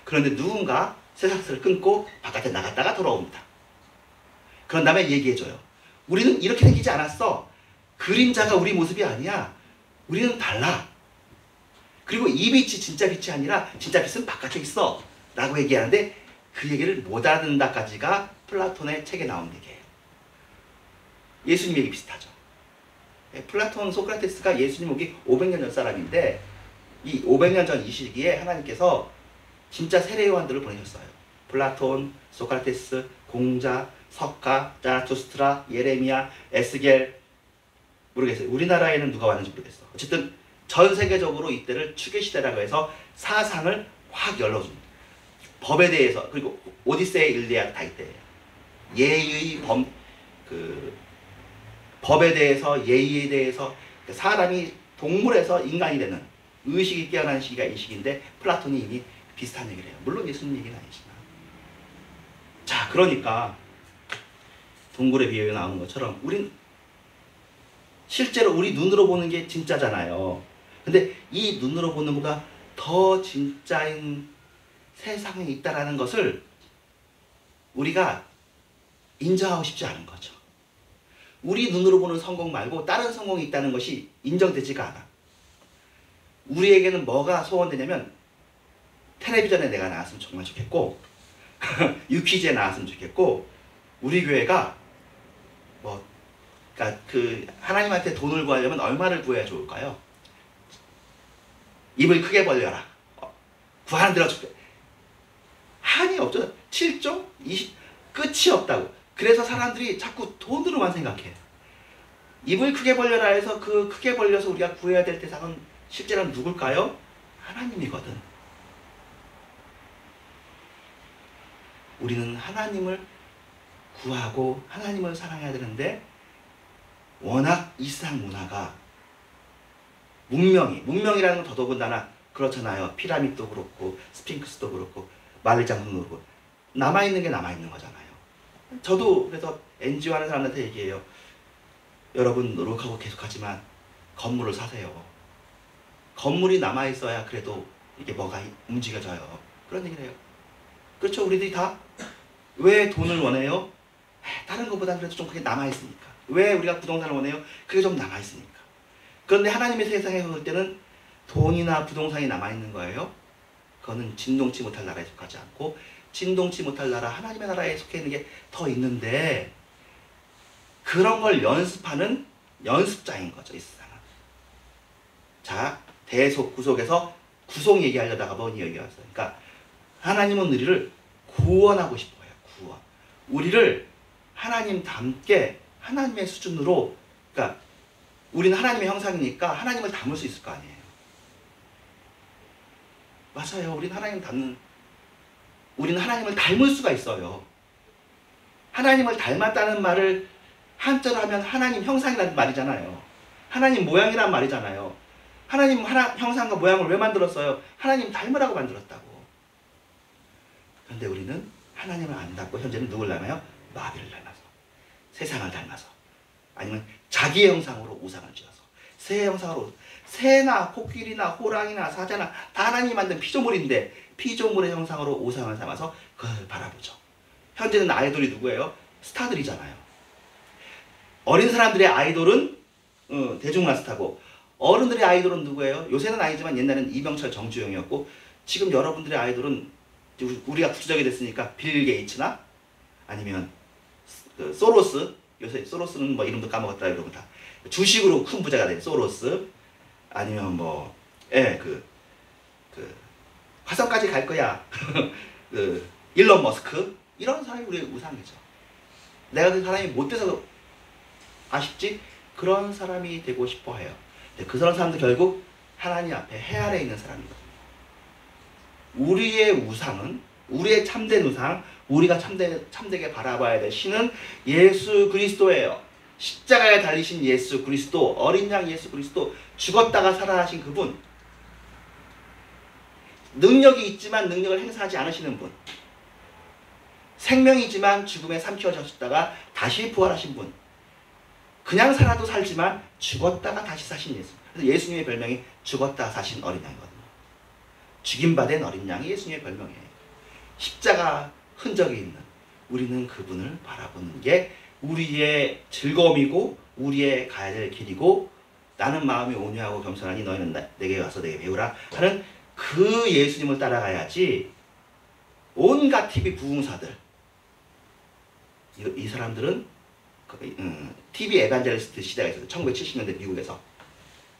그런데 누군가 세상을 끊고 바깥에 나갔다가 돌아옵니다. 그런 다음에 얘기해줘요. 우리는 이렇게 생기지 않았어. 그림자가 우리 모습이 아니야. 우리는 달라. 그리고 이 빛이 진짜 빛이 아니라 진짜 빛은 바깥에 있어. 라고 얘기하는데 그 얘기를 못 알아듣는다까지가 플라톤의 책에 나온 얘기예요. 예수님 얘기 비슷하죠. 플라톤, 소크라테스가 예수님 오기 500년 전 사람인데 이 500년 전 이 시기에 하나님께서 진짜 세례요한들을 보내셨어요. 플라톤, 소크라테스, 공자, 석가, 자라투스트라, 예레미야, 에스겔, 모르겠어요. 우리나라에는 누가 왔는지 모르겠어. 어쨌든 전 세계적으로 이때를 추계시대라고 해서 사상을 확 열어줍니다. 법에 대해서, 그리고 오디세이, 일리아드 다 이때예요. 예의, 법에 대해서, 예의에 대해서, 사람이 동물에서 인간이 되는 의식이 깨어나는 시기가 이 시기인데 플라톤이 이미 비슷한 얘기를 해요. 물론 예수님 얘기는 아니지만. 자, 그러니까 동굴의 비유에 나오는 것처럼 우린 실제로 우리 눈으로 보는 게 진짜잖아요. 근데 이 눈으로 보는 것보다 더 진짜인 세상에 있다라는 것을 우리가 인정하고 싶지 않은 거죠. 우리 눈으로 보는 성공 말고 다른 성공이 있다는 것이 인정되지가 않아. 우리에게는 뭐가 소원되냐면 텔레비전에 내가 나왔으면 정말 좋겠고 유퀴즈에 나왔으면 좋겠고 우리 교회가 그러니까 하나님한테 돈을 구하려면 얼마를 구해야 좋을까요? 입을 크게 벌려라. 구하는 대로 줄게. 한이 없죠. 7종? 20 끝이 없다고. 그래서 사람들이 자꾸 돈으로만 생각해. 입을 크게 벌려라 해서 그 크게 벌려서 우리가 구해야 될 대상은 실제로는 누굴까요? 하나님이거든. 우리는 하나님을 구하고 하나님을 사랑해야 되는데 워낙 이 세상 문화가 문명이라는 건 더더군다나 그렇잖아요. 피라미드도 그렇고 스핑크스도 그렇고 만리장성도 그렇고 남아있는 게 남아있는 거잖아요. 저도 그래서 NGO 하는 사람한테 얘기해요. 여러분 노력하고 계속하지만 건물을 사세요. 건물이 남아있어야 그래도 이게 뭐가 움직여져요. 그런 얘기를 해요. 그렇죠. 우리들이 다 왜 돈을 원해요? 다른 것보다 그래도 좀 그게 남아있으니까. 왜 우리가 부동산을 원해요? 그게 좀 남아있으니까. 그런데 하나님의 세상에 볼 때는 돈이나 부동산이 남아있는 거예요. 그거는 진동치 못할 나라에 속하지 않고 진동치 못할 나라, 하나님의 나라에 속해 있는 게 더 있는데 그런 걸 연습하는 연습자인 거죠. 이 세상은. 자, 대속, 구속에서 구속 얘기하려다가 뭔 얘기가 왔어요. 그러니까 하나님은 우리를 구원하고 싶어요. 구원. 우리를 하나님 닮게 하나님의 수준으로, 그러니까 우리는 하나님의 형상이니까 하나님을 닮을 수 있을 거 아니에요. 맞아요. 우리는 하나님을 닮을 수가 있어요. 하나님을 닮았다는 말을 한자로 하면 하나님 형상이라는 말이잖아요. 하나님 모양이란 말이잖아요. 하나님 형상과 모양을 왜 만들었어요? 하나님 닮으라고 만들었다고. 그런데 우리는 하나님을 안 닮고 현재는 누굴 닮아요? 마귀를 닮아서, 세상을 닮아서, 아니면 자기의 형상으로 우상을 지어서, 새 형상으로, 새나 코끼리나 호랑이나 사자나 다 하나님이 만든 피조물인데 피조물의 형상으로 우상을 삼아서 그걸 바라보죠. 현재는 아이돌이 누구예요? 스타들이잖아요. 어린 사람들의 아이돌은 대중문화 스타고 어른들의 아이돌은 누구예요? 요새는 아니지만 옛날에는 이병철, 정주영이었고 지금 여러분들의 아이돌은 우리가 구체적이 됐으니까 빌 게이츠나 아니면 소로스, 요새 소로스는 뭐 이름도 까먹었다 이러고 다 주식으로 큰 부자가 된 소로스, 아니면 화성까지 갈 거야 일론 머스크, 이런 사람이 우리의 우상이죠. 내가 그 사람이 못돼서 아쉽지? 그런 사람이 되고 싶어 해요. 그런 사람도 결국 하나님 앞에 해 아래 있는 사람이거든요. 우리의 우상은, 우리의 참된 우상, 우리가 참되게 바라봐야 될 신은 예수 그리스도예요. 십자가에 달리신 예수 그리스도, 어린 양 예수 그리스도, 죽었다가 살아나신 그분, 능력이 있지만 능력을 행사하지 않으시는 분, 생명이지만 죽음에 삼켜졌다가 다시 부활하신 분, 그냥 살아도 살지만 죽었다가 다시 사신 예수. 그래서 예수님의 별명이 죽었다 사신 어린 양이거든요. 죽임받은 어린 양이 예수님의 별명이에요. 십자가 흔적이 있는, 우리는 그분을 바라보는 게 우리의 즐거움이고 우리의 가야 될 길이고, 나는 마음이 온유하고 겸손하니 너희는 내게 와서 내게 배우라 하는 그 예수님을 따라가야지. 온갖 TV 부흥사들, 이 사람들은 TV 에반젤리스트 시대가 있어요. 1970년대 미국에서.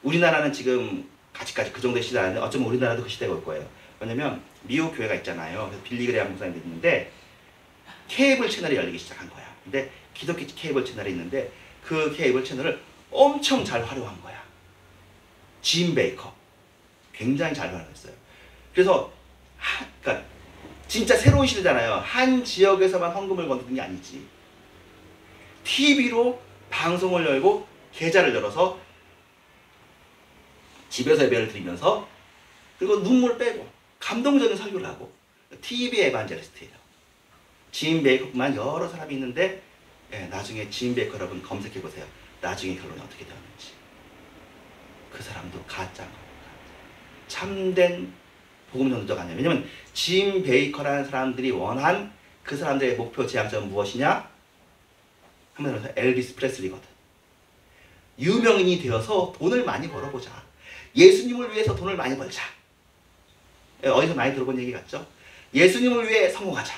우리나라는 지금 아직까지 그 정도의 시대는 아닌데 어쩌면 우리나라도 그 시대가 올 거예요. 왜냐면 미국 교회가 있잖아요. 그래서 빌리그레암 목사님이 있는데 케이블 채널이 열리기 시작한 거야. 근데 기독교 케이블 채널이 있는데 그 케이블 채널을 엄청 잘 활용한 거야. 짐 베이커 굉장히 잘 활용했어요. 그래서 그러니까 진짜 새로운 시대잖아요. 한 지역에서만 헌금을 거두는 게 아니지. TV로 방송을 열고 계좌를 열어서 집에서 예배를 드리면서 그리고 눈물 빼고 감동적인 설교를 하고 TV 에반젤리스트예요. 짐 베이커뿐만 여러 사람이 있는데 나중에 짐 베이커 여러분 검색해보세요. 나중에 결론이 어떻게 되었는지. 그 사람도 가짜인 겁니다. 참된 복음 전도자가 아니에요. 왜냐면 짐 베이커라는 사람들이 원한 그 사람들의 목표 지향점은 무엇이냐? 한번 말해서 엘비스 프레슬리거든. 유명인이 되어서 돈을 많이 벌어보자. 예수님을 위해서 돈을 많이 벌자. 어디서 많이 들어본 얘기 같죠? 예수님을 위해 성공하자.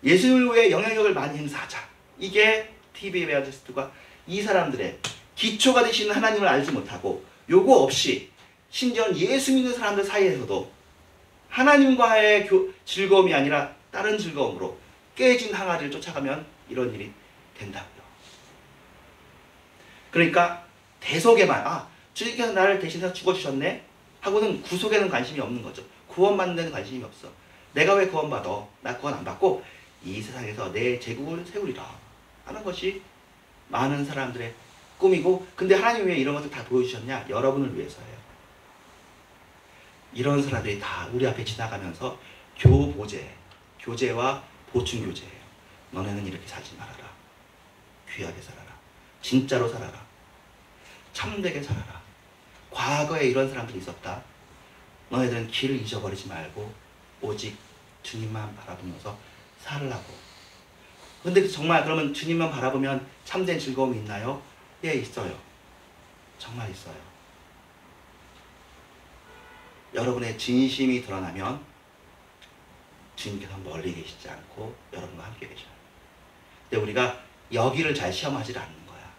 예수님을 위해 영향력을 많이 행사하자. 이게 TV 에반젤리스트가 이 사람들의 기초가 되시는 하나님을 알지 못하고 요거 없이 심지어 예수 믿는 사람들 사이에서도 하나님과의 즐거움이 아니라 다른 즐거움으로 깨진 항아리를 쫓아가면 이런 일이 된다고요. 그러니까 대속에만 주님께서 나를 대신해서 죽어주셨네 하고는 구속에는 관심이 없는 거죠. 구원받는 데는 관심이 없어. 내가 왜 구원받아? 나 구원 안 받고 이 세상에서 내 제국을 세우리라 하는 것이 많은 사람들의 꿈이고, 근데 하나님 왜 이런 것들 다 보여주셨냐? 여러분을 위해서예요. 이런 사람들이 다 우리 앞에 지나가면서 교제와 보충교제예요. 너네는 이렇게 살지 말아라. 귀하게 살아라. 진짜로 살아라. 참되게 살아라. 과거에 이런 사람들이 있었다. 너희들은 길을 잊어버리지 말고 오직 주님만 바라보면서 살라고. 근데 정말 그러면 주님만 바라보면 참된 즐거움이 있나요? 예, 있어요. 정말 있어요. 여러분의 진심이 드러나면 주님께서 멀리 계시지 않고 여러분과 함께 계셔요. 근데 우리가 여기를 잘 시험하지 않는 거야.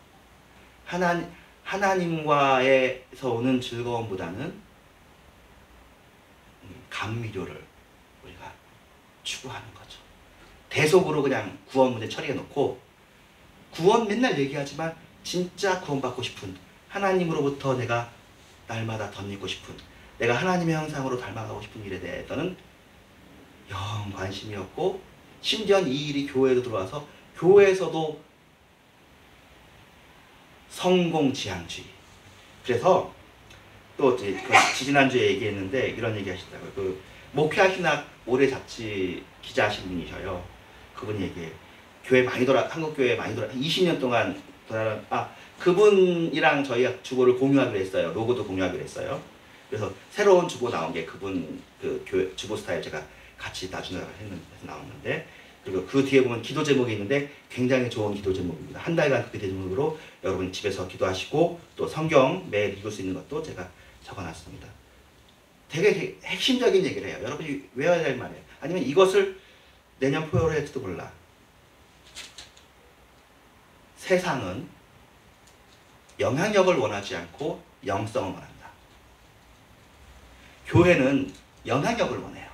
하나님과에서 오는 즐거움보다는 감미료를 우리가 추구하는 거죠. 대속으로 그냥 구원 문제 처리해 놓고, 구원 맨날 얘기하지만 진짜 구원받고 싶은, 하나님으로부터 내가 날마다 덧입고 싶은, 내가 하나님의 형상으로 닮아가고 싶은 일에 대해서는 영 관심이 없고, 심지어 이 일이 교회에도 들어와서 교회에서도 성공지향주의. 그래서 또 지난주에 얘기했는데 이런 얘기 하시더라고요. 그 목회하시나 올해 잡지 기자 하신 분이셔요. 그분이 얘기해요. 교회 많이 한국 교회 많이 20년 동안 그분이랑 저희가 주보를 공유하기로 했어요. 로고도 공유하기로 했어요. 그래서 새로운 주보 나온 게 그분 그 교회 주보 스타일 제가 같이 나중에 했는데 나왔는데, 그리고 그 뒤에 보면 기도 제목이 있는데 굉장히 좋은 기도 제목입니다. 한 달간 그 기도 제목으로 여러분 집에서 기도하시고 또 성경 매일 읽을 수 있는 것도 제가 적어놨습니다. 되게 핵심적인 얘기를 해요. 여러분이 외워야 될 말이에요. 아니면 이것을 내년 포효로 할지도 몰라. 세상은 영향력을 원하지 않고 영성을 원한다. 교회는 영향력을 원해요.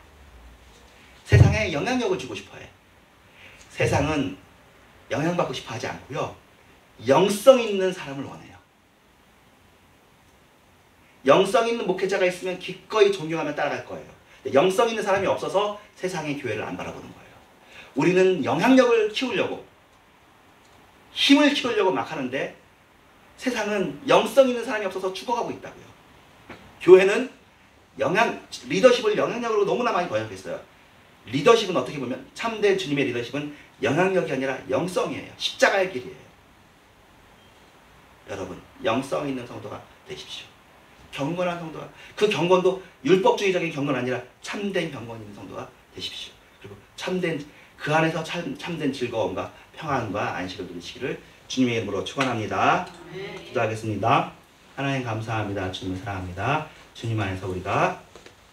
세상에 영향력을 주고 싶어 해. 세상은 영향받고 싶어 하지 않고요. 영성 있는 사람을 원해요. 영성 있는 목회자가 있으면 기꺼이 존경하며 따라갈 거예요. 영성 있는 사람이 없어서 세상의 교회를 안 바라보는 거예요. 우리는 영향력을 키우려고, 힘을 키우려고 막 하는데 세상은 영성 있는 사람이 없어서 죽어가고 있다고요. 교회는 리더십을 영향력으로 너무나 많이 번역했어요. 리더십은 어떻게 보면 참된 주님의 리더십은 영향력이 아니라 영성이에요. 십자가의 길이에요. 여러분, 영성 있는 성도가 되십시오. 경건한 성도가, 그 경건도 율법주의적인 경건 아니라 참된 경건 있는 성도가 되십시오. 그리고 그 안에서 참된 즐거움과 평안과 안식을 누리시기를 주님의 이름으로 축원합니다. 기도하겠습니다. 하나님 감사합니다. 주님을 사랑합니다. 주님 안에서 우리가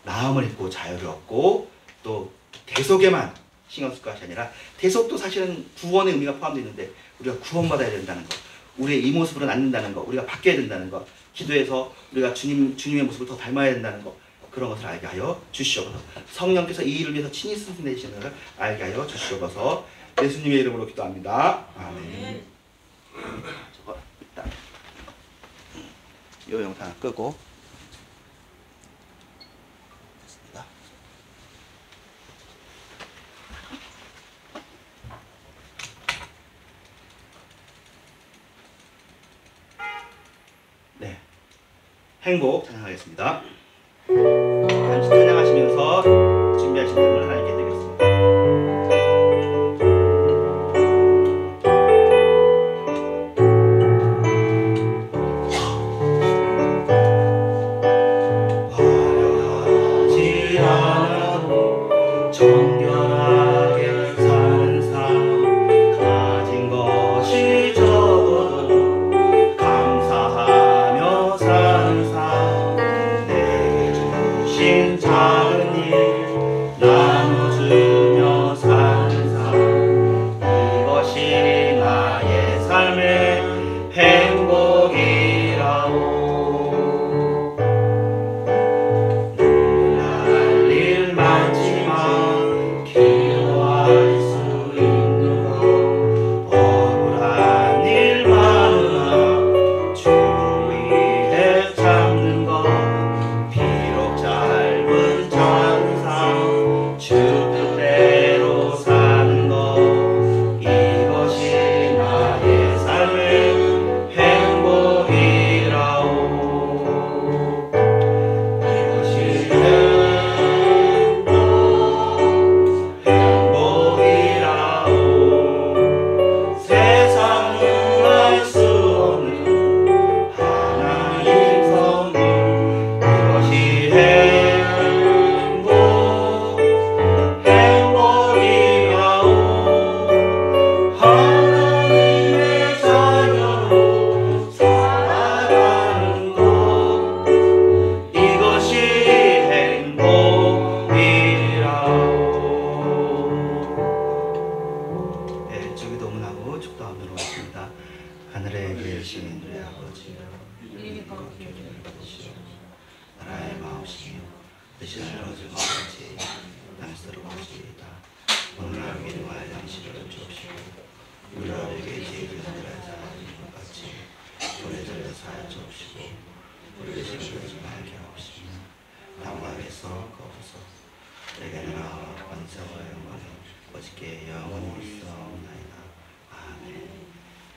마음을 입고 자유를 얻고 또 대속에만 신경 쓸 것이 아니라, 대속도 사실은 구원의 의미가 포함되어 있는데 우리가 구원받아야 된다는 것, 우리의 이 모습으로는 안 된다는 거, 우리가 바뀌어야 된다는 거, 기도해서 우리가 주님의 모습을 더 닮아야 된다는 거, 그런 것을 알게 하여 주시옵소서. 성령께서 이 일을 위해서 친히 쓰내시는 것을 알게 하여 주시옵소서. 예수님의 이름으로 기도합니다. 아멘. 저거 일단 이 영상 끄고 됐습니다. 네, 행복 찬양하겠습니다. 잠시 찬양하시면서 준비하신 내용을 하나님께 드리겠습니다. 화려하지 않아도 정결하게 사는 삶, 가진 것이 적어도 감사하며 사는 삶, 내게 주신 작은 일 나눠주며 사는 삶, 이것이 나의 삶의 행복이라오. 늘 할 일 많지만 기도할 수 있는 것, 억울한 일 많으나 주를 위해 참는 것, 비록 짧은 찬상 주 뜻대로 사는 것, 이것이 나의 삶의 행복이라오. 이것이 행복이라오. 세상은 알 수 없는 하나님 선물, 이것이 행복이라오. 하나님의 자녀로 살아가는 것, 이것이 행복이라오. 네, 저기 도문하고 축도하도록 하겠습니다. 하늘에 계신 우리 아버지, 이름이 거룩히 여김을 받으시오. 나라의 마음이시오. 뜻이 이루어질 것 같이 땅에서 이루어지이다. 오늘 우리의 양식을 주옵시고, 우리가 우리에게 죄를 지은 것 같이 우리의 죄를 사하여 주옵시고, 우리의 죄를 지지 말게 하옵시며 영광에서 거두소서. 내게는 나와 권세와 영광이 오직게 영원히 있사옵나이다. 아멘.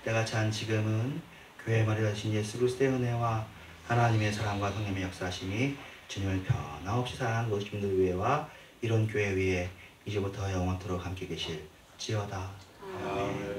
때가 찬 지금은 교회 머리 되신 예수 그리스도의 은혜와 하나님의 사랑과 성령의 역사하심이 주님을 변함없이 사랑하는 모든 위에와 이런 교회 위에 이제부터 영원토록 함께 계실지어다. 아멘.